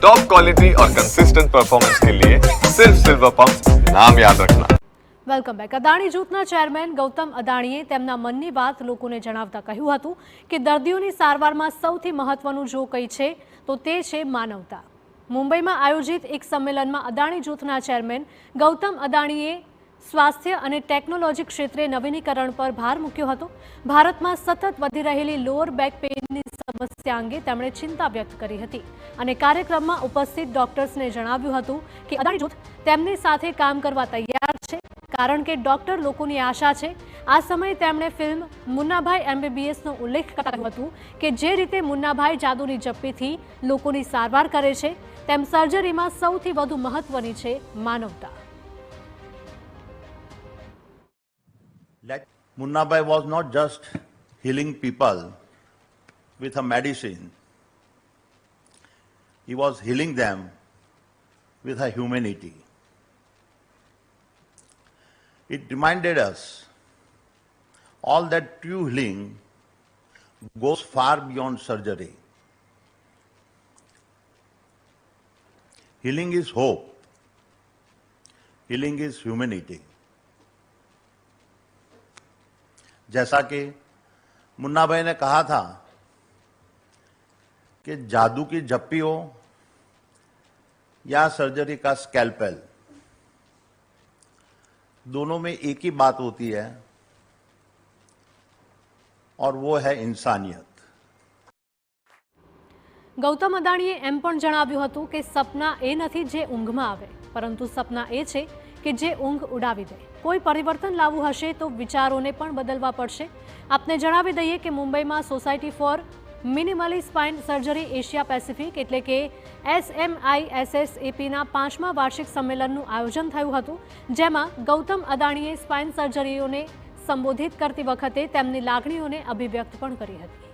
Top quality और consistent performance के लिए सिर्फ सिल्वर पंप नाम याद रखना। Welcome back. અદાણી જૂથના ચેરમેન ગૌતમ અદાણીએ તેમના મનની વાત લોકોને જણાવતા કહ્યું હતું કે દર્દીઓની સારવારમાં સૌથી મહત્વનું જો કંઈ છે તો તે છે માનવતા। મુંબઈમાં આયોજિત એક સંમેલનમાં અદાણી જૂથના ચેરમેન ગૌતમ અદાણીએ સ્વાસ્થ્ય અને ટેકનોલોજી ક્ષેત્રે નવીનીકરણ પર ભાર મૂક્યો હતો। ભારતમાં સતત વધી રહેલી લોઅર બેક પેઇનની સમસ્યા અંગે તેમણે ચિંતા વ્યક્ત કરી હતી અને કાર્યક્રમમાં ઉપસ્થિત ડોક્ટર્સને જણાવ્યું હતું કે અદાણી જૂથ તેમની સાથે કામ કરવા તૈયાર છે કારણ કે ડોક્ટર લોકોની આશા છે। આ સમયે તેમણે ફિલ્મ મુન્નાભાઈ MBBSનો ઉલ્લેખ કરતા કહ્યું હતું કે જે રીતે મુન્નાભાઈ જાદુની જપ્પીથી લોકોની સારવાર કરે છે તેમ સર્જરીમાં સૌથી વધુ મહત્વની છે માનવતા। Like Munnabai was not just healing people with a medicine. He was healing them with a humanity. It reminded us all that true healing goes far beyond surgery. Healing is hope. Healing is humanity. जैसा कि मुन्ना भाई ने कहा था कि जादू की जप्पी हो या सर्जरी का स्कैल्पेल, दोनों में एक ही बात होती है और वो है इंसानियत। ગૌતમ અદાણીએ એમ પણ જણાવ્યું હતું કે સપના એ નથી જે ઊંઘમાં આવે, પરંતુ સપના એ છે કે જે ઊંઘ ઉડાવી દે। કોઈ પરિવર્તન લાવવું હશે તો વિચારોને પણ બદલવા પડશે। આપને જણાવી દઈએ કે મુંબઈમાં society for મિનિમલી spine surgery Asia Pacific એટલે કે SMISSAPના 5મા વાર્ષિક સંમેલનનું આયોજન થયું હતું, જેમાં ગૌતમ અદાણીએ સ્પાઇન સર્જરીઓને સંબોધિત કરતી વખતે તેમની લાગણીઓને અભિવ્યક્ત પણ કરી હતી।